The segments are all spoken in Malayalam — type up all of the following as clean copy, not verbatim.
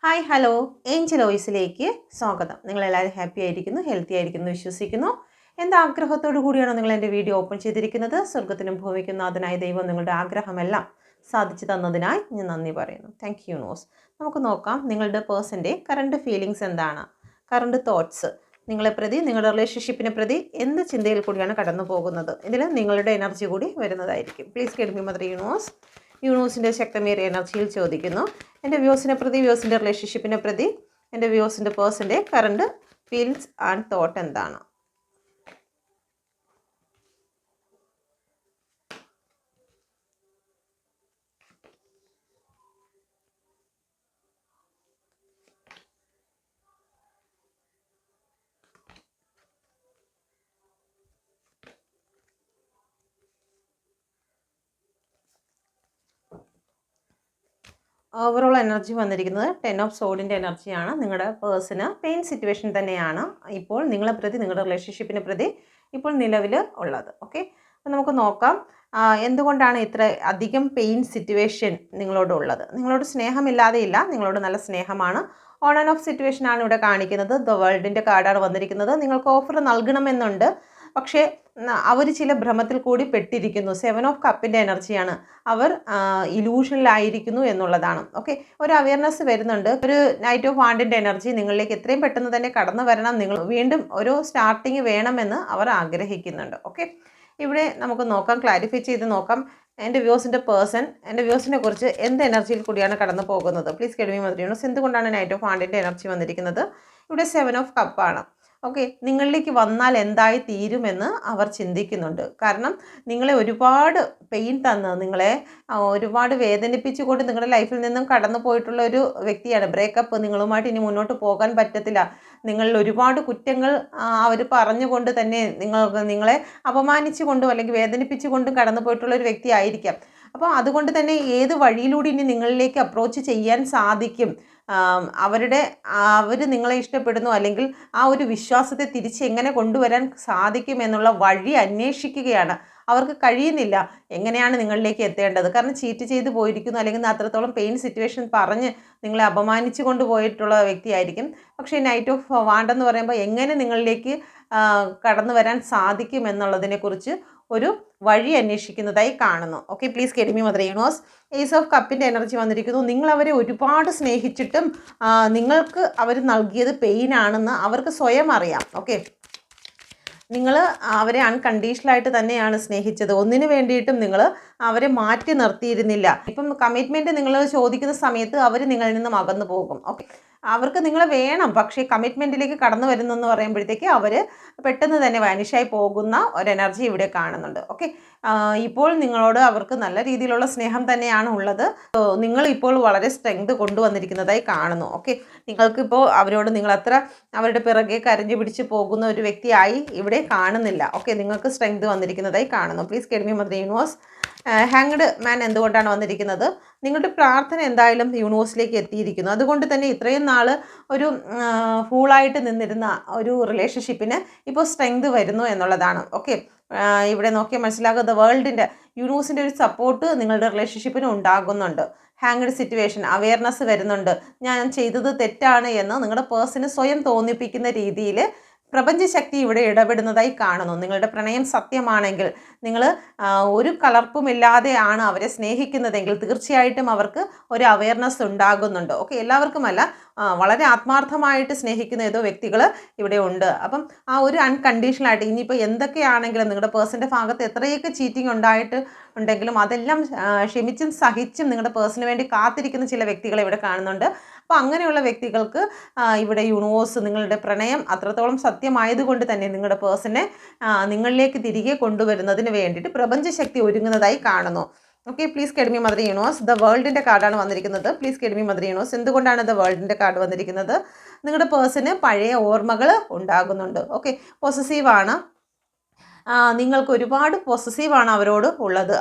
ഹായ് ഹലോ ഏഞ്ചൽ വോയിസിലേക്ക് സ്വാഗതം. നിങ്ങളെല്ലാവരും ഹാപ്പി ആയിരിക്കുന്നു, ഹെൽത്തി ആയിരിക്കുന്നു വിശ്വസിക്കുന്നു. എന്താഗ്രഹത്തോടു കൂടിയാണോ നിങ്ങൾ എൻ്റെ വീഡിയോ ഓപ്പൺ ചെയ്തിരിക്കുന്നത്? സ്വർഗത്തിനും ഭൂമിക്കും നാഥനായ ദൈവം നിങ്ങളുടെ ആഗ്രഹമെല്ലാം സാധിച്ചു തന്നതിനായി ഞാൻ നന്ദി പറയുന്നു. താങ്ക് യു നോസ്. നമുക്ക് നോക്കാം നിങ്ങളുടെ പേഴ്സൻ്റെ കറണ്ട് ഫീലിങ്സ് എന്താണ്, കറണ്ട് തോട്ട്സ്, നിങ്ങളെ പ്രതി, നിങ്ങളുടെ റിലേഷൻഷിപ്പിനെ പ്രതി എന്ത് ചിന്തയിൽ കൂടിയാണ് കടന്നു പോകുന്നത്. ഇതിൽ നിങ്ങളുടെ എനർജി കൂടി വരുന്നതായിരിക്കും. Please get me mother universe. യൂണിവേഴ്സിൻ്റെ ശക്തമേറിയ എനർജിയിൽ ചോദിക്കുന്നു, എൻ്റെ വ്യൂസിനെ പ്രതി, വ്യൂസിൻ്റെ റിലേഷൻഷിപ്പിനെ പ്രതി എൻ്റെ വ്യൂസിൻ്റെ പേഴ്സൻ്റെ കറണ്ട് ഫീലിങ്സ് ആൻഡ് തോട്ട് എന്താണ്? ഓവറോൾ എനർജി വന്നിരിക്കുന്നത് 10 ഓഫ് സോഡിൻ്റെ എനർജിയാണ്. നിങ്ങളുടെ പേഴ്സണ് പെയിൻ സിറ്റുവേഷൻ തന്നെയാണ് ഇപ്പോൾ നിങ്ങളെ പ്രതി, നിങ്ങളുടെ റിലേഷൻഷിപ്പിനെ പ്രതി ഇപ്പോൾ നിലവിൽ ഉള്ളത്. ഓക്കെ, അപ്പോൾ നമുക്ക് നോക്കാം എന്തുകൊണ്ടാണ് ഇത്ര അധികം പെയിൻ സിറ്റുവേഷൻ നിങ്ങളോടുള്ളത്. നിങ്ങളോട് സ്നേഹമില്ലാതെ ഇല്ല, നിങ്ങളോട് നല്ല സ്നേഹമാണ്. ഓൺ ആൻഡ് ഓഫ് സിറ്റുവേഷൻ ആണ് ഇവിടെ കാണിക്കുന്നത്. ദ വേൾഡിൻ്റെ കാർഡാണ് വന്നിരിക്കുന്നത്. നിങ്ങൾക്ക് ഓഫർ നൽകണമെന്നുണ്ട്, പക്ഷേ അവർ ചില ഭ്രമത്തിൽ കൂടി പെട്ടിരിക്കുന്നു. 7 ഓഫ് കപ്പിൻ്റെ എനർജിയാണ്. അവർ ഇലൂഷനിലായിരിക്കുന്നു എന്നുള്ളതാണ്. ഓക്കെ, ഒരു അവയർനെസ് വരുന്നുണ്ട്. ഒരു നൈറ്റ് ഓഫ് വാണ്ടിൻ്റെ എനർജി നിങ്ങളിലേക്ക് എത്രയും പെട്ടെന്ന് തന്നെ കടന്നു വരണം. നിങ്ങൾ വീണ്ടും ഒരു സ്റ്റാർട്ടിങ് വേണമെന്ന് അവർ ആഗ്രഹിക്കുന്നുണ്ട്. ഓക്കെ, ഇവിടെ നമുക്ക് നോക്കാം, ക്ലാരിഫൈ ചെയ്ത് നോക്കാം. എൻ്റെ വ്യൂസിൻ്റെ പേഴ്സൺ എൻ്റെ വ്യൂസിനെ കുറിച്ച് എന്ത് എനർജിയിൽ കൂടിയാണ് കടന്നു പോകുന്നത്. പ്ലീസ് കെഡ്മി മദ്രീനോസ്. എന്തുകൊണ്ടാണ് നൈറ്റ് ഓഫ് വാണ്ടിൻ്റെ എനർജി വന്നിരിക്കുന്നത്? ഇവിടെ 7 ഓഫ് കപ്പാണ്. ഓക്കെ, നിങ്ങളിലേക്ക് വന്നാൽ എന്തായി തീരുമെന്ന് അവർ ചിന്തിക്കുന്നുണ്ട്. കാരണം നിങ്ങളെ ഒരുപാട് പെയിൻ തന്ന്, നിങ്ങളെ ഒരുപാട് വേദനിപ്പിച്ചുകൊണ്ട് നിങ്ങളുടെ ലൈഫിൽ നിന്നും കടന്നു പോയിട്ടുള്ള ഒരു വ്യക്തിയാണ്. ബ്രേക്കപ്പ്, നിങ്ങളുമായിട്ട് ഇനി മുന്നോട്ട് പോകാൻ പറ്റത്തില്ല, നിങ്ങളിൽ ഒരുപാട് കുറ്റങ്ങൾ അവർ പറഞ്ഞുകൊണ്ട് തന്നെ നിങ്ങളെ അപമാനിച്ചുകൊണ്ടും അല്ലെങ്കിൽ വേദനിപ്പിച്ചുകൊണ്ടും കടന്നു പോയിട്ടുള്ള ഒരു വ്യക്തി ആയിരിക്കാം. അപ്പോൾ അതുകൊണ്ട് തന്നെ ഏത് വഴിയിലൂടെ ഇനി നിങ്ങളിലേക്ക് അപ്രോച്ച് ചെയ്യാൻ സാധിക്കും, അവർ നിങ്ങളെ ഇഷ്ടപ്പെടുന്നു അല്ലെങ്കിൽ ആ ഒരു വിശ്വാസത്തെ തിരിച്ച് എങ്ങനെ കൊണ്ടുവരാൻ സാധിക്കും എന്നുള്ള വഴി അന്വേഷിക്കുകയാണ്. അവർക്ക് കഴിയുന്നില്ല എങ്ങനെയാണ് നിങ്ങളിലേക്ക് എത്തേണ്ടത്. കാരണം ചീറ്റ് ചെയ്ത് പോയിരിക്കുന്നു, അല്ലെങ്കിൽ അത്രത്തോളം പെയിൻ സിറ്റുവേഷൻ പറഞ്ഞ് നിങ്ങളെ അപമാനിച്ചു കൊണ്ടുപോയിട്ടുള്ള വ്യക്തിയായിരിക്കും. പക്ഷേ നൈറ്റ് ഓഫ് വാണ്ടെന്ന് പറയുമ്പോൾ എങ്ങനെ നിങ്ങളിലേക്ക് കടന്നു വരാൻ സാധിക്കും എന്നുള്ളതിനെക്കുറിച്ച് ഒരു വഴി അന്വേഷിക്കുന്നതായി കാണുന്നു. Okay, please guide me mother universe. Ace of കപ്പിൻ്റെ എനർജി വന്നിരിക്കുന്നു. നിങ്ങൾ അവരെ ഒരുപാട് സ്നേഹിച്ചിട്ടും നിങ്ങൾക്ക് അവർ നൽകിയത് പെയിനാണെന്ന് അവർക്ക് സ്വയം അറിയാം. ഓക്കെ, നിങ്ങൾ അവരെ അൺകണ്ടീഷണലായിട്ട് തന്നെയാണ് സ്നേഹിച്ചത്. ഒന്നിനു വേണ്ടിയിട്ടും നിങ്ങൾ അവരെ മാറ്റി നിർത്തിയിരുന്നില്ല. ഇപ്പം കമ്മിറ്റ്മെൻറ്റ് നിങ്ങൾ ചോദിക്കുന്ന സമയത്ത് അവർ നിങ്ങളിൽ നിന്നും അകന്നു പോകും. ഓക്കെ, അവർക്ക് നിങ്ങളെ വേണം, പക്ഷേ കമ്മിറ്റ്മെൻറ്റിലേക്ക് കടന്നു വരുന്നെന്ന് പറയുമ്പോഴത്തേക്ക് അവർ പെട്ടെന്ന് തന്നെ വാനിഷായി പോകുന്ന ഒരു എനർജി ഇവിടെ കാണുന്നുണ്ട്. ഓക്കെ, ഇപ്പോൾ നിങ്ങളോട് അവർക്ക് നല്ല രീതിയിലുള്ള സ്നേഹം തന്നെയാണ് ഉള്ളത്. നിങ്ങൾ ഇപ്പോൾ വളരെ സ്ട്രെങ്ത് കൊണ്ടുവന്നിരിക്കുന്നതായി കാണുന്നു. ഓക്കെ, നിങ്ങൾക്കിപ്പോൾ അവരോട് നിങ്ങളത്ര അവരുടെ പിറകെ കരഞ്ഞു പിടിച്ച് പോകുന്ന ഒരു വ്യക്തിയായി ഇവിടെ കാണുന്നില്ല. ഓക്കെ, നിങ്ങൾക്ക് സ്ട്രെങ്ത് വന്നിരിക്കുന്നതായി കാണുന്നു. Please guide me mother universe. Hanged man എന്തുകൊണ്ടാണ് വന്നിരിക്കുന്നത്? നിങ്ങളുടെ പ്രാർത്ഥന എന്തായാലും യൂണിവേഴ്സിലേക്ക് എത്തിയിരിക്കുന്നു. അതുകൊണ്ട് തന്നെ ഇത്രയും നാൾ ഒരു ഫൂളായിട്ട് നിന്നിരുന്ന ഒരു റിലേഷൻഷിപ്പിന് ഇപ്പോൾ സ്ട്രെങ്ത് വരുന്നു എന്നുള്ളതാണ്. ഓക്കെ, ഇവിടെ നോക്കിയാൽ മനസ്സിലാകുന്ന വേൾഡിൻ്റെ യൂണിവേഴ്സിൻ്റെ ഒരു സപ്പോർട്ട് നിങ്ങളുടെ റിലേഷൻഷിപ്പിന് ഉണ്ടാകുന്നുണ്ട്. ഹാങ്ഡ് സിറ്റുവേഷൻ അവയർനെസ് വരുന്നുണ്ട്. ഞാൻ ചെയ്തത് തെറ്റാണ് എന്ന് നിങ്ങളുടെ പേഴ്സണ് സ്വയം തോന്നിപ്പിക്കുന്ന രീതിയിൽ പ്രപഞ്ചശക്തി ഇവിടെ ഇടപെടുന്നതായി കാണുന്നു. നിങ്ങളുടെ പ്രണയം സത്യമാണെങ്കിൽ, നിങ്ങൾ ഒരു കലർപ്പുമില്ലാതെയാണ് അവരെ സ്നേഹിക്കുന്നതെങ്കിൽ തീർച്ചയായിട്ടും അവർക്ക് ഒരു അവയർനെസ് ഉണ്ടാകുന്നുണ്ട്. ഓക്കെ, എല്ലാവർക്കുമല്ല, വളരെ ആത്മാർത്ഥമായിട്ട് സ്നേഹിക്കുന്ന ഏതോ വ്യക്തികൾ ഇവിടെ ഉണ്ട്. അപ്പം ആ ഒരു അൺകണ്ടീഷണലായിട്ട് ഇനിയിപ്പോൾ എന്തൊക്കെയാണെങ്കിലും നിങ്ങളുടെ പേഴ്സൻ്റെ ഭാഗത്ത് എത്രയൊക്കെ ചീറ്റിംഗ് ഉണ്ടെങ്കിലും അതെല്ലാം ക്ഷമിച്ചും സഹിച്ചും നിങ്ങളുടെ പേഴ്സണിന് വേണ്ടി കാത്തിരിക്കുന്ന ചില വ്യക്തികളെ ഇവിടെ കാണുന്നുണ്ട്. അപ്പോൾ അങ്ങനെയുള്ള വ്യക്തികൾക്ക് ഇവിടെ യൂണിവേഴ്സ് നിങ്ങളുടെ പ്രണയം അത്രത്തോളം സത്യമായതുകൊണ്ട് തന്നെ നിങ്ങളുടെ പേഴ്സണെ നിങ്ങളിലേക്ക് തിരികെ കൊണ്ടുവരുന്നതിന് വേണ്ടിയിട്ട് പ്രപഞ്ചശക്തി ഒരുങ്ങുന്നതായി കാണുന്നു. Okay, please guide me mother universe. The വേൾഡിൻ്റെ കാർഡാണ് വന്നിരിക്കുന്നത്. Please guide me mother universe. എന്തുകൊണ്ടാണ് ദ വേൾഡിൻ്റെ കാർഡ് വന്നിരിക്കുന്നത്? നിങ്ങളുടെ പേഴ്സണ് പഴയ ഓർമ്മകൾ ഉണ്ടാകുന്നുണ്ട്. ഓക്കെ, പൊസസീവാണ്. നിങ്ങൾക്ക് ഒരുപാട് പൊസസീവാണ് അവരോട് ഉള്ളത്.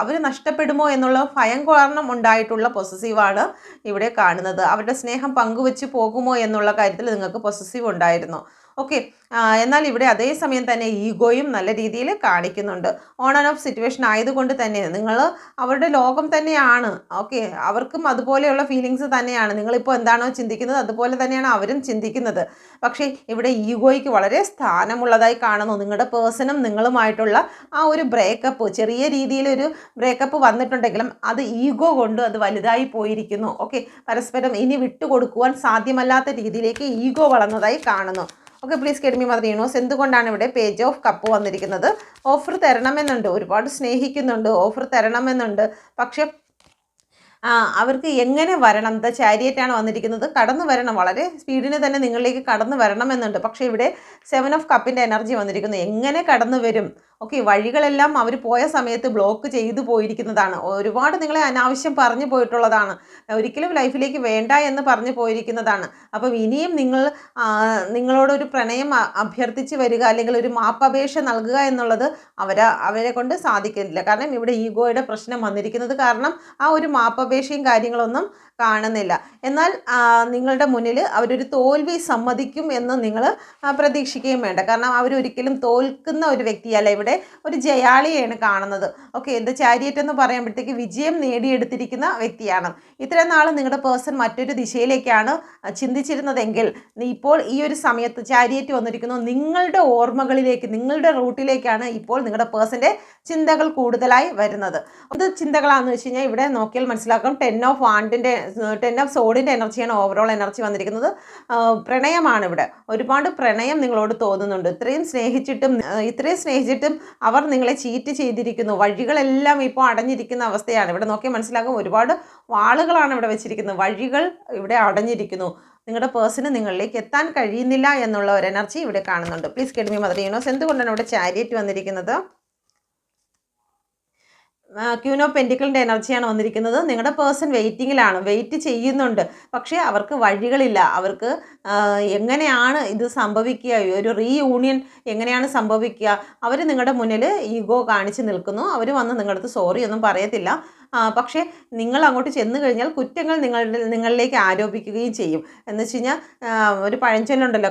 അവർ നഷ്ടപ്പെടുമോ എന്നുള്ള ഭയം കാരണം ഉണ്ടായിട്ടുള്ള പൊസസീവാണ് ഇവിടെ കാണുന്നത്. അവരുടെ സ്നേഹം പങ്കുവെച്ച് പോകുമോ എന്നുള്ള കാര്യത്തിൽ നിങ്ങൾക്ക് പൊസസീവ് ഉണ്ടായിരുന്നു. ഓക്കെ. എന്നാൽ ഇവിടെ അതേസമയം തന്നെ ഈഗോയും നല്ല രീതിയിൽ കാണിക്കുന്നുണ്ട്. ഓൺ ആൻഡ് ഓഫ് സിറ്റുവേഷൻ ആയതുകൊണ്ട് തന്നെ നിങ്ങൾ അവരുടെ ലോകം തന്നെയാണ്. ഓക്കെ. അവർക്കും അതുപോലെയുള്ള ഫീലിങ്സ് തന്നെയാണ്. നിങ്ങളിപ്പോൾ എന്താണോ ചിന്തിക്കുന്നത് അതുപോലെ തന്നെയാണ് അവരും ചിന്തിക്കുന്നത്. പക്ഷേ ഇവിടെ ഈഗോയ്ക്ക് വളരെ സ്ഥാനമുള്ളതായി കാണുന്നു. നിങ്ങളുടെ പേഴ്സണും നിങ്ങളുമായിട്ടുള്ള ആ ഒരു ബ്രേക്കപ്പ്, ചെറിയ രീതിയിലൊരു ബ്രേക്കപ്പ് വന്നിട്ടുണ്ടെങ്കിലും അത് ഈഗോ കൊണ്ട് അത് വലുതായി പോയിരിക്കുന്നു. ഓക്കെ. പരസ്പരം ഇനി വിട്ടുകൊടുക്കുവാൻ സാധ്യമല്ലാത്ത രീതിയിലേക്ക് ഈഗോ വളർന്നതായി കാണുന്നു. Okay. Please get me mother universe. എന്തുകൊണ്ടാണ് ഇവിടെ പേജ് ഓഫ് കപ്പ് വന്നിരിക്കുന്നത്? ഓഫർ തരണമെന്നുണ്ട്, ഒരുപാട് സ്നേഹിക്കുന്നുണ്ട്, ഓഫർ തരണമെന്നുണ്ട്. പക്ഷെ അവർക്ക് എങ്ങനെ വരണം? ദ ചാരിയറ്റാണ് വന്നിരിക്കുന്നത്. കടന്നു വരണം, വളരെ സ്പീഡിന് തന്നെ നിങ്ങളിലേക്ക് കടന്നു വരണമെന്നുണ്ട്. പക്ഷേ ഇവിടെ 7 ഓഫ് കപ്പിൻ്റെ എനർജി വന്നിരിക്കുന്നു. എങ്ങനെ കടന്നു വരും? ഓക്കെ. വഴികളെല്ലാം അവർ പോയ സമയത്ത് ബ്ലോക്ക് ചെയ്തു പോയിരിക്കുന്നതാണ്. ഒരുപാട് നിങ്ങളെ അനാവശ്യം പറഞ്ഞു പോയിട്ടുള്ളതാണ്. ഒരിക്കലും ലൈഫിലേക്ക് വേണ്ട എന്ന് പറഞ്ഞു പോയിരിക്കുന്നതാണ്. അപ്പം ഇനിയും നിങ്ങളോടൊരു പ്രണയം അഭ്യർത്ഥിച്ച് വരിക, അല്ലെങ്കിൽ ഒരു മാപ്പപേക്ഷ നൽകുക എന്നുള്ളത് അവരെ കൊണ്ട് സാധിക്കില്ല. കാരണം ഇവിടെ ഈഗോയുടെ പ്രശ്നം വന്നിരിക്കുന്നത് കാരണം ആ ഒരു മാപ്പപേക്ഷയും കാര്യങ്ങളൊന്നും കാണുന്നില്ല. എന്നാൽ നിങ്ങളുടെ മുന്നിൽ അവരൊരു തോൽവി സമ്മതിക്കും എന്ന് നിങ്ങൾ പ്രതീക്ഷിക്കുകയും വേണ്ട. കാരണം അവരൊരിക്കലും തോൽക്കുന്ന ഒരു വ്യക്തിയല്ല, ഇവിടെ ഒരു ജയാളിയാണ് കാണുന്നത്. ഓക്കെ. ദ ചാരിയറ്റ് എന്ന് പറയുമ്പോഴത്തേക്ക് വിജയം നേടിയെടുത്തിരിക്കുന്ന വ്യക്തിയാണ്. ഇത്രയും നാൾ നിങ്ങളുടെ പേഴ്സൺ മറ്റൊരു ദിശയിലേക്കാണ് ചിന്തിച്ചിരുന്നതെങ്കിൽ ഇപ്പോൾ ഈ ഒരു സമയത്ത് ചാരിയറ്റ് വന്നിരിക്കുന്നു. നിങ്ങളുടെ ഓർമ്മകളിലേക്ക്, നിങ്ങളുടെ റൂട്ടിലേക്കാണ് ഇപ്പോൾ നിങ്ങളുടെ പേഴ്സൻ്റെ ചിന്തകൾ കൂടുതലായി വരുന്നത്. അത് ചിന്തകളാണെന്ന് വെച്ച് കഴിഞ്ഞാൽ ഇവിടെ നോക്കിയാൽ മനസ്സിലാക്കാം. 10 ഓഫ് സോഡിൻ്റെ എനർജിയാണ് ഓവറോൾ എനർജി വന്നിരിക്കുന്നത്. പ്രണയമാണ് ഇവിടെ. ഒരുപാട് പ്രണയം നിങ്ങളോട് തോന്നുന്നുണ്ട്. ഇത്രയും സ്നേഹിച്ചിട്ടും അവർ നിങ്ങളെ ചീറ്റ് ചെയ്തിരിക്കുന്നു. വഴികളെല്ലാം ഇപ്പോൾ അടഞ്ഞിരിക്കുന്ന അവസ്ഥയാണ്. ഇവിടെ നോക്കിയാൽ മനസ്സിലാകും. ഒരുപാട് വാളുകളാണ് ഇവിടെ വെച്ചിരിക്കുന്നത്. വഴികൾ ഇവിടെ അടഞ്ഞിരിക്കുന്നു. നിങ്ങളുടെ പേഴ്സണ് നിങ്ങളിലേക്ക് എത്താൻ കഴിയുന്നില്ല എന്നുള്ള ഒരു എനർജി ഇവിടെ കാണുന്നുണ്ട്. Please get me mother universe. എന്തുകൊണ്ടാണ് ഇവിടെ ചാരിയറ്റ് വന്നിരിക്കുന്നത്? ക്യൂൻ ഓഫ് പെൻറ്റിക്കിളിൻ്റെ എനർജിയാണ് വന്നിരിക്കുന്നത്. നിങ്ങളുടെ പേഴ്സൺ വെയിറ്റ് ചെയ്യുന്നുണ്ട്. പക്ഷേ അവർക്ക് വഴികളില്ല. അവർക്ക് എങ്ങനെയാണ് ഇത് സംഭവിക്കുക, ഒരു റീയൂണിയൻ എങ്ങനെയാണ് സംഭവിക്കുക? അവർ നിങ്ങളുടെ മുന്നിൽ ഈഗോ കാണിച്ച് നിൽക്കുന്നു. അവർ വന്ന് നിങ്ങളുടെ അടുത്ത് സോറി ഒന്നും പറയത്തില്ല. പക്ഷേ നിങ്ങൾ അങ്ങോട്ട് ചെന്ന് കഴിഞ്ഞാൽ കുറ്റങ്ങൾ നിങ്ങളിലേക്ക് ആരോപിക്കുകയും ചെയ്യും. എന്ന് വെച്ച് കഴിഞ്ഞാൽ ഒരു പഴഞ്ചൊല്ലുണ്ടല്ലോ,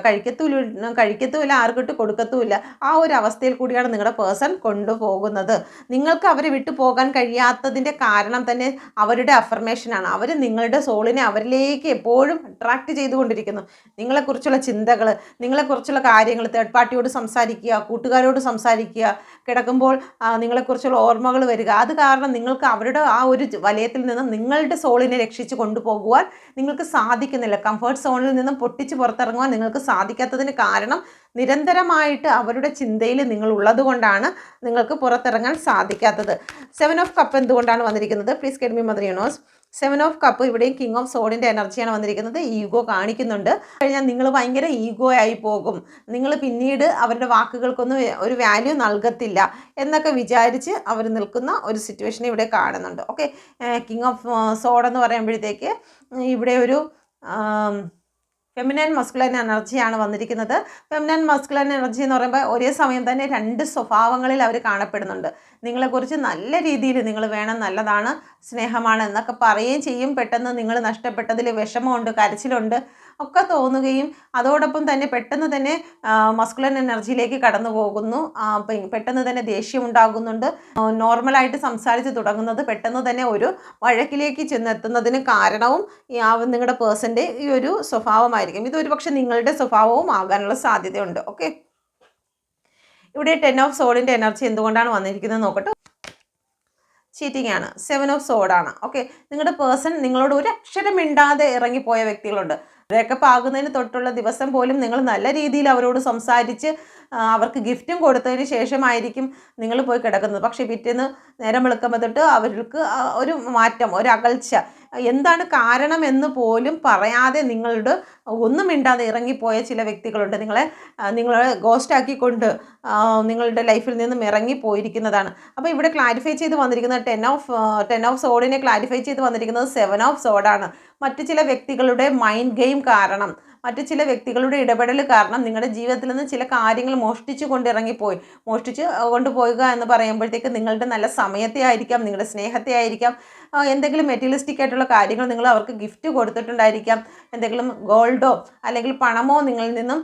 കഴിക്കത്തുമില്ല ആർക്കിട്ട് കൊടുക്കത്തുമില്ല. ആ ഒരു അവസ്ഥയിൽ കൂടിയാണ് നിങ്ങളുടെ പേഴ്സൺ കൊണ്ടുപോകുന്നത്. നിങ്ങൾക്ക് അവരെ വിട്ടു പോകാൻ കഴിയാത്തതിൻ്റെ കാരണം തന്നെ അവരുടെ അഫർമേഷനാണ്. അവർ നിങ്ങളുടെ സോളിനെ അവരിലേക്ക് എപ്പോഴും അട്രാക്റ്റ് ചെയ്തുകൊണ്ടിരിക്കുന്നു. നിങ്ങളെക്കുറിച്ചുള്ള ചിന്തകൾ, നിങ്ങളെക്കുറിച്ചുള്ള കാര്യങ്ങൾ തേർഡ് പാർട്ടിയോട് സംസാരിക്കുക, കൂട്ടുകാരോട് സംസാരിക്കുക, കിടക്കുമ്പോൾ നിങ്ങളെക്കുറിച്ചുള്ള ഓർമ്മകൾ വരിക. അത് കാരണം നിങ്ങൾക്ക് അവരുടെ ആ ഒരു വലയത്തിൽ നിന്നും നിങ്ങളുടെ സോളിനെ രക്ഷിച്ച് കൊണ്ടുപോകുവാൻ നിങ്ങൾക്ക് സാധിക്കുന്നില്ല. കംഫർട്ട് സോണിൽ നിന്നും പൊട്ടിച്ച് പുറത്തിറങ്ങുവാൻ നിങ്ങൾക്ക് സാധിക്കാത്തതിന് കാരണം നിരന്തരമായിട്ട് അവരുടെ ചിന്തയിൽ നിങ്ങൾ ഉള്ളത് കൊണ്ടാണ് നിങ്ങൾക്ക് പുറത്തിറങ്ങാൻ സാധിക്കാത്തത്. 7 ഓഫ് കപ്പ് എന്തുകൊണ്ടാണ് വന്നിരിക്കുന്നത്? Please get me mother universe. 7 of cup ഇവിടെയും കിങ് ഓഫ് സോഡിൻ്റെ എനർജിയാണ് വന്നിരിക്കുന്നത്. ഈഗോ കാണിക്കുന്നുണ്ട്. കഴിഞ്ഞാൽ നിങ്ങൾ ഭയങ്കര ഈഗോ ആയി പോകും. നിങ്ങൾ പിന്നീട് അവരുടെ വാക്കുകൾക്കൊന്നും ഒരു വാല്യൂ നൽകത്തില്ല എന്നൊക്കെ വിചാരിച്ച് അവർ നിൽക്കുന്ന ഒരു സിറ്റുവേഷൻ ഇവിടെ കാണുന്നുണ്ട്. ഓക്കെ. കിങ് ഓഫ് സോഡ് എന്ന് പറയുമ്പോഴത്തേക്ക് ഇവിടെ ഒരു ഫെമിനൈൻ മസ്കുലൈൻ എനർജിയാണ് വന്നിരിക്കുന്നത്. ഫെമിനൈൻ മസ്കുലൈൻ എനർജി എന്ന് പറയുമ്പോൾ ഒരേ സമയം തന്നെ 2 സ്വഭാവങ്ങളിൽ അവർ കാണപ്പെടുന്നുണ്ട്. നിങ്ങളെക്കുറിച്ച് നല്ല രീതിയിൽ നിങ്ങൾ വേണം, നല്ലതാണ്, സ്നേഹമാണ് എന്നൊക്കെ പറയുകയും ചെയ്യും. പെട്ടെന്ന് നിങ്ങൾ നഷ്ടപ്പെട്ടതിൽ വിഷമമുണ്ട്, കരച്ചിലുണ്ട് ഒക്കെ തോന്നുകയും അതോടൊപ്പം തന്നെ പെട്ടെന്ന് തന്നെ മസ്കുലൻ എനർജിയിലേക്ക് കടന്നു പോകുന്നു. പെട്ടെന്ന് തന്നെ ദേഷ്യം ഉണ്ടാകുന്നുണ്ട്. നോർമലായിട്ട് സംസാരിച്ച് തുടങ്ങുന്നത് പെട്ടെന്ന് തന്നെ ഒരു വഴക്കിലേക്ക് ചെന്നെത്തുന്നതിന് കാരണവും നിങ്ങളുടെ പേഴ്സൻ്റെ ഈ ഒരു സ്വഭാവമായിരിക്കും. ഇതൊരു പക്ഷേ നിങ്ങളുടെ സ്വഭാവവും ആകാനുള്ള സാധ്യതയുണ്ട്. ഓക്കെ. ഇവിടെ 10 ഓഫ് സോഡിൻ്റെ എനർജി എന്തുകൊണ്ടാണ് വന്നിരിക്കുന്നത് നോക്കട്ടെ. ചീറ്റിംഗ് ആണ്. 7 ഓഫ് സോഡാണ്. ഓക്കെ. നിങ്ങളുടെ പേഴ്സൺ നിങ്ങളോട് ഒരു അക്ഷരം മിണ്ടാതെ ഇറങ്ങിപ്പോയ വ്യക്തികളുണ്ട്. ബ്രേക്കപ്പ് ആകുന്നതിന് തൊട്ടുള്ള ദിവസം പോലും നിങ്ങൾ നല്ല രീതിയിൽ അവരോട് സംസാരിച്ച് അവർക്ക് ഗിഫ്റ്റും കൊടുത്തതിന് ശേഷമായിരിക്കും നിങ്ങൾ പോയി കിടക്കുന്നത്. പക്ഷേ പിറ്റേന്ന് നേരം വെളുക്കുമ്പോൾ തൊട്ട് അവർക്ക് ഒരു മാറ്റം, ഒരു അകൽച്ച, എന്താണ് കാരണം എന്ന് പോലും പറയാതെ നിങ്ങളോട് ഒന്നും മിണ്ടാതെ ഇറങ്ങിപ്പോയ ചില വ്യക്തികളുണ്ട്. നിങ്ങളെ ഗോസ്റ്റാക്കിക്കൊണ്ട് നിങ്ങളുടെ ലൈഫിൽ നിന്നും ഇറങ്ങിപ്പോയിരിക്കുന്നതാണ്. അപ്പോൾ ഇവിടെ ക്ലാരിഫൈ ചെയ്ത് വന്നിരിക്കുന്നത് 10 ഓഫ് സോഡിനെ ക്ലാരിഫൈ ചെയ്ത് വന്നിരിക്കുന്നത് 7 ഓഫ് സോഡാണ്. മറ്റു ചില വ്യക്തികളുടെ മൈൻഡ് ഗെയിം കാരണം, മറ്റു ചില വ്യക്തികളുടെ ഇടപെടൽ കാരണം നിങ്ങളുടെ ജീവിതത്തിൽ നിന്ന് ചില കാര്യങ്ങൾ മോഷ്ടിച്ചു കൊണ്ടുപോവുക എന്ന് പറയുമ്പോഴത്തേക്ക് നിങ്ങളുടെ നല്ല സമയത്തെ ആയിരിക്കാം, നിങ്ങളുടെ സ്നേഹത്തെ ആയിരിക്കാം, എന്തെങ്കിലും മെറ്റീരിയലിസ്റ്റിക് ആയിട്ടുള്ള കാര്യങ്ങൾ നിങ്ങൾ അവർക്ക് ഗിഫ്റ്റ് കൊടുത്തിട്ടുണ്ടായിരിക്കാം. എന്തെങ്കിലും ഗോൾഡോ അല്ലെങ്കിൽ പണമോ നിങ്ങളിൽ നിന്നും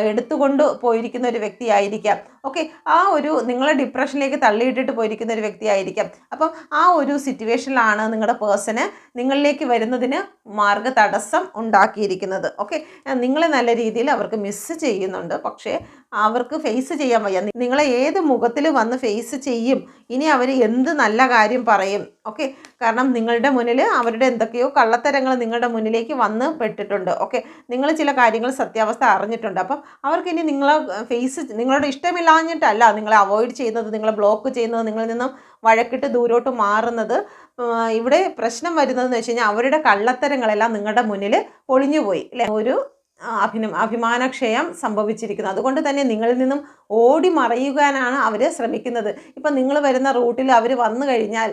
എടുത്തുകൊണ്ട് പോയിരിക്കുന്ന ഒരു വ്യക്തിയായിരിക്കാം. ഓക്കെ, ആ ഒരു നിങ്ങളെ ഡിപ്രഷനിലേക്ക് തള്ളിയിട്ടിട്ട് പോയിരിക്കുന്ന ഒരു വ്യക്തിയായിരിക്കാം. അപ്പം ആ ഒരു സിറ്റുവേഷനിലാണ് നിങ്ങളുടെ പേഴ്സണ് നിങ്ങളിലേക്ക് വരുന്നതിന് മാർഗ തടസ്സം ഉണ്ടാക്കിയിരിക്കുന്നത്. ഓക്കെ, നിങ്ങളെ നല്ല രീതിയിൽ അവർക്ക് മിസ്സ് ചെയ്യുന്നുണ്ട്. പക്ഷേ അവർക്ക് ഫേസ് ചെയ്യാൻ വയ്യ. നിങ്ങളെ ഏത് മുഖത്തിൽ വന്ന് ഫേസ് ചെയ്യും, ഇനി അവർ എന്ത് നല്ല കാര്യം പറയും. ഓക്കെ, കാരണം നിങ്ങളുടെ മുന്നിൽ അവരുടെ എന്തൊക്കെയോ കള്ളത്തരങ്ങൾ നിങ്ങളുടെ മുന്നിലേക്ക് വന്ന് പെട്ടിട്ടുണ്ട്. ഓക്കെ, നിങ്ങൾ ചില കാര്യങ്ങൾ സത്യാവസ്ഥ അറിഞ്ഞിട്ടുണ്ട്. അപ്പം അവർക്കിനി നിങ്ങളെ നിങ്ങളോട് ഇഷ്ടമില്ലാഞ്ഞിട്ടല്ല നിങ്ങളെ അവോയ്ഡ് ചെയ്യുന്നത്, നിങ്ങളെ ബ്ലോക്ക് ചെയ്യുന്നത്, നിങ്ങളിൽ നിന്നും വഴക്കിട്ട് ദൂരോട്ട് മാറുന്നത്. ഇവിടെ പ്രശ്നം വരുന്നതെന്ന് വെച്ച് കഴിഞ്ഞാൽ അവരുടെ കള്ളത്തരങ്ങളെല്ലാം നിങ്ങളുടെ മുന്നിൽ ഒളിഞ്ഞുപോയി അല്ലേ, ഒരു അഭിമാനക്ഷയം സംഭവിച്ചിരിക്കുന്നു. അതുകൊണ്ട് തന്നെ നിങ്ങളിൽ നിന്നും ഓടി മറയുവാനാണ് അവർ ശ്രമിക്കുന്നത്. ഇപ്പം നിങ്ങൾ വരുന്ന റൂട്ടിൽ അവർ വന്നു കഴിഞ്ഞാൽ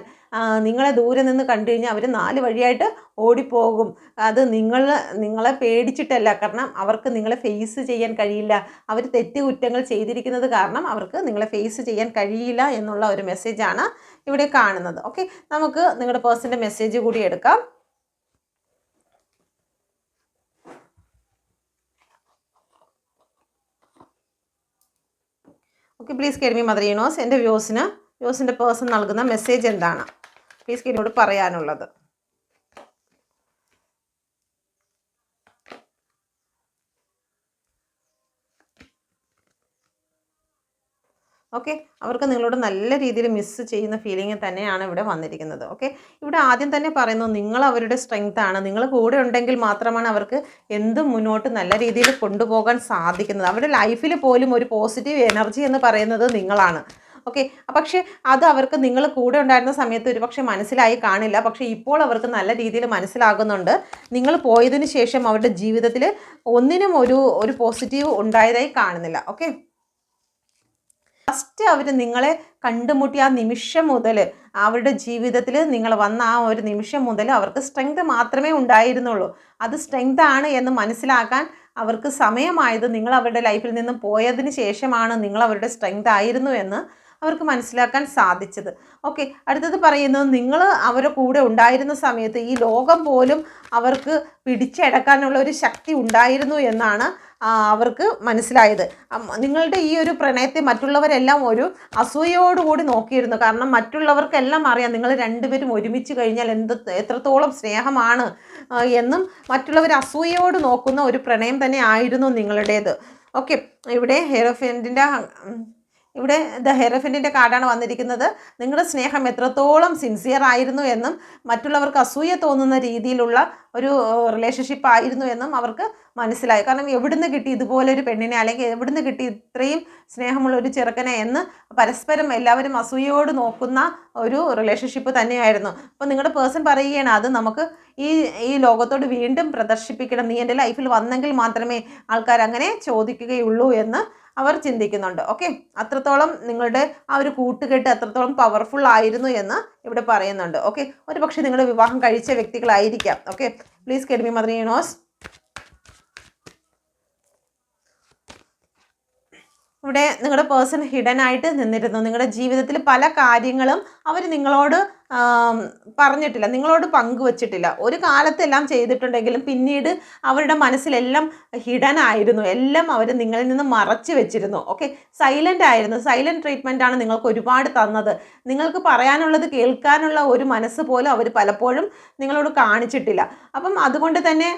നിങ്ങളെ ദൂരെ നിന്ന് കണ്ടു കഴിഞ്ഞാൽ അവർ 4 വഴിയായിട്ട് ഓടിപ്പോകും. അത് നിങ്ങളെ പേടിച്ചിട്ടല്ല, കാരണം അവർക്ക് നിങ്ങളെ ഫേസ് ചെയ്യാൻ കഴിയില്ല. അവർ കുറ്റങ്ങൾ ചെയ്തിരിക്കുന്നത് കാരണം അവർക്ക് നിങ്ങളെ ഫേസ് ചെയ്യാൻ കഴിയില്ല എന്നുള്ള ഒരു മെസ്സേജാണ് ഇവിടെ കാണുന്നത്. ഓക്കെ, നമുക്ക് നിങ്ങളുടെ പേഴ്സൻ്റെ മെസ്സേജ് കൂടി എടുക്കാം. Okay, please care me mother universe. എൻ്റെ വ്യൂസിൻ്റെ പേഴ്സൺ നൽകുന്ന മെസ്സേജ് എന്താണ് പ്ലീസ് എന്നോട് പറയാനുള്ളത്? ഓക്കെ, അവർക്ക് നിങ്ങളോട് നല്ല രീതിയിൽ മിസ്സ് ചെയ്യുന്ന ഫീലിംഗ് തന്നെയാണ് ഇവിടെ വന്നിരിക്കുന്നത്. ഓക്കെ, ഇവിടെ ആദ്യം തന്നെ പറയുന്നു, നിങ്ങൾ അവരുടെ സ്ട്രെങ്ത് ആണ്. നിങ്ങൾ കൂടെ ഉണ്ടെങ്കിൽ മാത്രമാണ് അവർക്ക് എന്തും മുന്നോട്ട് നല്ല രീതിയിൽ കൊണ്ടുപോകാൻ സാധിക്കുന്നത്. അവരുടെ ലൈഫിൽ പോലും ഒരു പോസിറ്റീവ് എനർജി എന്ന് പറയുന്നത് നിങ്ങളാണ്. ഓക്കെ, പക്ഷേ അത് അവർക്ക് നിങ്ങൾ കൂടെ ഉണ്ടായിരുന്ന സമയത്ത് ഒരു പക്ഷേ മനസ്സിലായി കാണില്ല. പക്ഷേ ഇപ്പോൾ അവർക്ക് നല്ല രീതിയിൽ മനസ്സിലാകുന്നുണ്ട്. നിങ്ങൾ പോയതിന് ശേഷം അവരുടെ ജീവിതത്തിൽ ഒന്നിനും ഒരു പോസിറ്റീവ് ഉണ്ടായതായി കാണുന്നില്ല. ഓക്കെ, ഫസ്റ്റ് അവർ നിങ്ങളെ കണ്ടുമുട്ടിയ ആ നിമിഷം മുതൽ അവരുടെ ജീവിതത്തിൽ നിങ്ങൾ വന്ന ആ ഒരു നിമിഷം മുതൽ അവർക്ക് സ്ട്രെങ്ത് മാത്രമേ ഉണ്ടായിരുന്നുള്ളൂ. അത് സ്ട്രെങ്ത് ആണ് എന്ന് മനസ്സിലാക്കാൻ അവർക്ക് സമയമായത് നിങ്ങൾ അവരുടെ ലൈഫിൽ നിന്നും പോയതിന് ശേഷമാണ് നിങ്ങൾ അവരുടെ സ്ട്രെങ്ത് ആയിരുന്നു എന്ന് അവർക്ക് മനസ്സിലാക്കാൻ സാധിച്ചത്. ഓക്കെ, അടുത്തത് പറയുന്നത്, നിങ്ങൾ അവരുടെ കൂടെ ഉണ്ടായിരുന്ന സമയത്ത് ഈ ലോകം പോലും അവർക്ക് പിടിച്ചടക്കാനുള്ള ഒരു ശക്തി ഉണ്ടായിരുന്നു എന്നാണ് അവർക്ക് മനസ്സിലായത്. നിങ്ങളുടെ ഈ ഒരു പ്രണയത്തെ മറ്റുള്ളവരെല്ലാം ഒരു അസൂയയോടുകൂടി നോക്കിയിരുന്നു. കാരണം മറ്റുള്ളവർക്കെല്ലാം അറിയാം നിങ്ങൾ രണ്ടുപേരും ഒരുമിച്ച് കഴിഞ്ഞാൽ എത്രത്തോളം സ്നേഹമാണ് എന്നും മറ്റുള്ളവർ അസൂയയോട് നോക്കുന്ന ഒരു പ്രണയം തന്നെ ആയിരുന്നു നിങ്ങളുടേത്. ഓക്കെ, ഇവിടെ ദ ഹെറഫിൻ്റെ കാർഡാണ് വന്നിരിക്കുന്നത്. നിങ്ങളുടെ സ്നേഹം എത്രത്തോളം സിൻസിയർ ആയിരുന്നു എന്നും മറ്റുള്ളവർക്ക് അസൂയ തോന്നുന്ന രീതിയിലുള്ള ഒരു റിലേഷൻഷിപ്പ് ആയിരുന്നു എന്നും അവർക്ക് മനസ്സിലായി. കാരണം എവിടുന്ന് കിട്ടി ഇതുപോലൊരു പെണ്ണിനെ, അല്ലെങ്കിൽ എവിടുന്ന് കിട്ടി ഇത്രയും സ്നേഹമുള്ള ഒരു ചെറുക്കനെ എന്ന് പരസ്പരം എല്ലാവരും അസൂയയോട് നോക്കുന്ന ഒരു റിലേഷൻഷിപ്പ് തന്നെയായിരുന്നു. അപ്പോൾ നിങ്ങളുടെ പേഴ്സൺ പറയുകയാണ്, അത് നമുക്ക് ഈ ലോകത്തോട് വീണ്ടും പ്രദർശിപ്പിക്കണം. നീ എൻ്റെ ലൈഫിൽ വന്നെങ്കിൽ മാത്രമേ ആൾക്കാർ അങ്ങനെ ചോദിക്കുകയുള്ളൂ എന്ന് അവർ ചിന്തിക്കുന്നുണ്ട്. ഓക്കെ, അത്രത്തോളം നിങ്ങളുടെ ആ ഒരു കൂട്ടുകെട്ട് അത്രത്തോളം പവർഫുൾ ആയിരുന്നു എന്ന് ഇവിടെ പറയുന്നുണ്ട്. ഓക്കെ, ഒരു പക്ഷേ നിങ്ങൾ വിവാഹം കഴിച്ച വ്യക്തികളായിരിക്കാം. Okay, please care me mother universe. ഇവിടെ നിങ്ങളുടെ പേഴ്സൺ ഹിഡൻ ആയിട്ട് നിന്നിരുന്നു. നിങ്ങളുടെ ജീവിതത്തിൽ പല കാര്യങ്ങളും അവർ നിങ്ങളോട് പറഞ്ഞിട്ടില്ല, നിങ്ങളോട് പങ്കുവച്ചിട്ടില്ല. ഒരു കാലത്തെല്ലാം ചെയ്തിട്ടുണ്ടെങ്കിലും പിന്നീട് അവരുടെ മനസ്സിലെല്ലാം ഹിഡൻ ആയിരുന്നു. എല്ലാം അവർ നിങ്ങളിൽ നിന്ന് മറച്ചു വെച്ചിരുന്നു. ഓക്കെ, സൈലൻ്റ് ആയിരുന്നു. സൈലൻറ്റ് ട്രീറ്റ്മെൻ്റ് ആണ് നിങ്ങൾക്ക് ഒരുപാട് തന്നത്. നിങ്ങൾക്ക് പറയാനുള്ളത് കേൾക്കാനുള്ള ഒരു മനസ്സ് പോലും അവർ പലപ്പോഴും നിങ്ങളോട് കാണിച്ചിട്ടില്ല. അപ്പം അതുകൊണ്ട് തന്നെ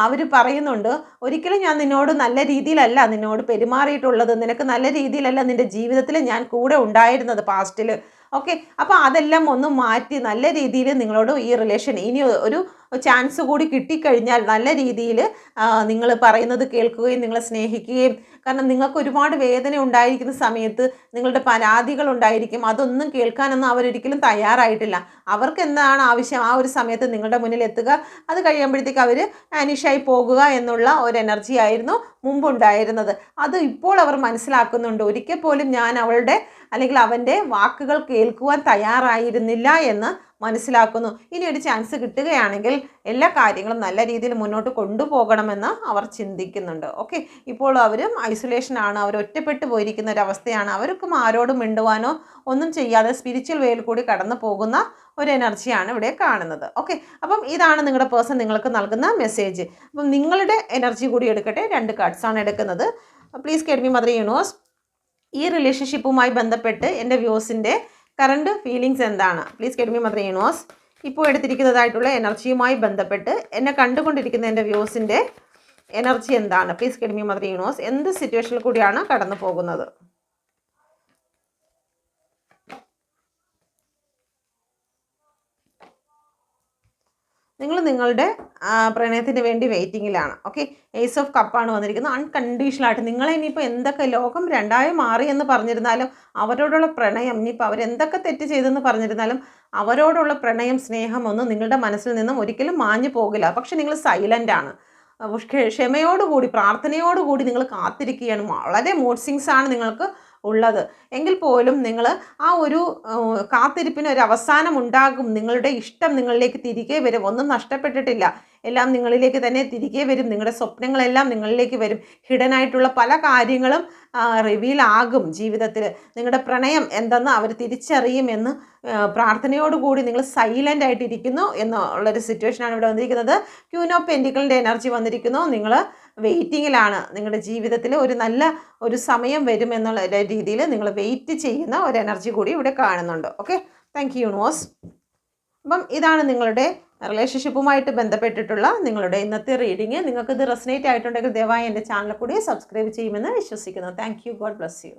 അവർ പറയുന്നുണ്ട്, ഒരിക്കലും ഞാൻ നിന്നോട് നല്ല രീതിയിലല്ല നിന്നോട് പെരുമാറിയിട്ടുള്ളത്, നിനക്ക് നല്ല രീതിയിലല്ല നിൻ്റെ ജീവിതത്തിൽ ഞാൻ കൂടെ ഉണ്ടായിരുന്നത് പാസ്റ്റിൽ. ഓക്കെ, അപ്പോൾ അതെല്ലാം ഒന്ന് മാറ്റി നല്ല രീതിയിൽ നിങ്ങളോട് ഈ റിലേഷൻ ഇനി ഒരു ചാൻസ് കൂടി കിട്ടിക്കഴിഞ്ഞാൽ നല്ല രീതിയിൽ നിങ്ങൾ പറയുന്നത് കേൾക്കുകയും നിങ്ങളെ സ്നേഹിക്കുകയും, കാരണം നിങ്ങൾക്ക് ഒരുപാട് വേദന ഉണ്ടായിരിക്കുന്ന സമയത്ത് നിങ്ങളുടെ പരാതികൾ ഉണ്ടായിരിക്കും, അതൊന്നും കേൾക്കാനൊന്നും അവരൊരിക്കലും തയ്യാറായിട്ടില്ല. അവർക്ക് എന്താണ് ആവശ്യം ആ ഒരു സമയത്ത് നിങ്ങളുടെ മുന്നിൽ എത്തുക, അത് കഴിയുമ്പോഴത്തേക്ക് അവർ വാനിഷായി പോകുക എന്നുള്ള ഒരു എനർജി ആയിരുന്നു മുമ്പുണ്ടായിരുന്നത്. അത് ഇപ്പോൾ അവർ മനസ്സിലാക്കുന്നുണ്ട്. ഒരിക്കൽ പോലും ഞാൻ അവളുടെ അല്ലെങ്കിൽ അവൻ്റെ വാക്കുകൾ കേൾക്കുവാൻ തയ്യാറായിരുന്നില്ല എന്ന് മനസ്സിലാക്കുന്നു. ഇനി ഒരു ചാൻസ് കിട്ടുകയാണെങ്കിൽ എല്ലാ കാര്യങ്ങളും നല്ല രീതിയിൽ മുന്നോട്ട് കൊണ്ടുപോകണമെന്ന് അവർ ചിന്തിക്കുന്നുണ്ട്. ഓക്കെ, ഇപ്പോൾ അവരും ഐസൊലേഷനാണ്, അവർ ഒറ്റപ്പെട്ടു പോയിരിക്കുന്ന ഒരവസ്ഥയാണ്. അവർക്കും ആരോടും മിണ്ടുവാനോ ഒന്നും ചെയ്യാതെ സ്പിരിച്വൽ വേയിൽ കൂടി കടന്നു പോകുന്ന ഒരു എനർജിയാണ് ഇവിടെ കാണുന്നത്. ഓക്കെ, അപ്പം ഇതാണ് നിങ്ങളുടെ പേഴ്സൺ നിങ്ങൾക്ക് നൽകുന്ന മെസ്സേജ്. അപ്പം നിങ്ങളുടെ എനർജി കൂടി എടുക്കട്ടെ. 2 കാർഡ്സാണ് എടുക്കുന്നത്. Please guide me mother universe. ഈ റിലേഷൻഷിപ്പുമായി ബന്ധപ്പെട്ട് എൻ്റെ വ്യൂസിൻ്റെ കറണ്ട് ഫീലിങ്സ് എന്താണ്? Please guide me mother universe. ഇപ്പോൾ എടുത്തിരിക്കുന്നതായിട്ടുള്ള എനർജിയുമായി ബന്ധപ്പെട്ട് എന്നെ കണ്ടുകൊണ്ടിരിക്കുന്ന എൻ്റെ വ്യൂസിൻ്റെ എനർജി എന്താണ്? Please guide me mother universe. എന്ത് സിറ്റുവേഷനിൽ കൂടിയാണ് കടന്നു പോകുന്നത്? നിങ്ങൾ നിങ്ങളുടെ പ്രണയത്തിന് വേണ്ടി വെയിറ്റിങ്ങിലാണ്. ഓക്കെ, ഏസ് ഓഫ് കപ്പാണ് വന്നിരിക്കുന്നത്. അൺകണ്ടീഷണലായിട്ട് നിങ്ങളെ ഇനിയിപ്പോൾ എന്തൊക്കെ ലോകം രണ്ടായി മാറി എന്ന് പറഞ്ഞിരുന്നാലും അവരോടുള്ള പ്രണയം, ഇനിയിപ്പോൾ അവരെന്തൊക്കെ തെറ്റ് ചെയ്തെന്ന് പറഞ്ഞിരുന്നാലും അവരോടുള്ള പ്രണയം, സ്നേഹം ഒന്നും നിങ്ങളുടെ മനസ്സിൽ നിന്നും ഒരിക്കലും മാഞ്ഞു പോകില്ല. പക്ഷെ നിങ്ങൾ സൈലൻ്റ് ആണ്. ക്ഷമയോടുകൂടി, പ്രാർത്ഥനയോടുകൂടി നിങ്ങൾ കാത്തിരിക്കുകയാണ്. വളരെ മൂഡ് സ്വിങ്സ് ആണ് നിങ്ങൾക്ക് ഉള്ളത്. എങ്കിൽ പോലും നിങ്ങൾ ആ ഒരു കാത്തിരിപ്പിന് ഒരു അവസാനം ഉണ്ടാകും. നിങ്ങളുടെ ഇഷ്ടം നിങ്ങളിലേക്ക് തിരികെ വരും. ഒന്നും നഷ്ടപ്പെട്ടിട്ടില്ല, എല്ലാം നിങ്ങളിലേക്ക് തന്നെ തിരികെ വരും. നിങ്ങളുടെ സ്വപ്നങ്ങളെല്ലാം നിങ്ങളിലേക്ക് വരും. ഹിഡൻ ആയിട്ടുള്ള പല കാര്യങ്ങളും റിവീൽ ആകും ജീവിതത്തിൽ. നിങ്ങളുടെ പ്രണയം എന്തെന്ന് അവർ തിരിച്ചറിയുമെന്ന് പ്രാർത്ഥനയോടുകൂടി നിങ്ങൾ സൈലൻ്റ് ആയിട്ടിരിക്കുന്നു എന്നുള്ളൊരു സിറ്റുവേഷനാണ് ഇവിടെ വന്നിരിക്കുന്നത്. ക്യൂൻ ഓഫ് പെൻറ്റിക്കിളിൻ്റെ എനർജി വന്നിരിക്കുന്നു. നിങ്ങൾ വെയിറ്റിങ്ങിലാണ്. നിങ്ങളുടെ ജീവിതത്തിൽ ഒരു നല്ല ഒരു സമയം വരുമെന്നുള്ള രീതിയിൽ നിങ്ങൾ വെയിറ്റ് ചെയ്യുന്ന ഒരു എനർജി കൂടി ഇവിടെ കാണുന്നുണ്ട്. Okay, thank you universe. അപ്പം ഇതാണ് നിങ്ങളുടെ റിലേഷൻഷിപ്പുമായിട്ട് ബന്ധപ്പെട്ടിട്ടുള്ള നിങ്ങളുടെ ഇന്നത്തെ റീഡിങ്. നിങ്ങൾക്കിത് റെസനേറ്റ് ആയിട്ടുണ്ടെങ്കിൽ ദയവായി എൻ്റെ ചാനൽ കൂടി സബ്സ്ക്രൈബ് ചെയ്യുമെന്ന് വിശ്വസിക്കുന്നു. Thank you. God bless you.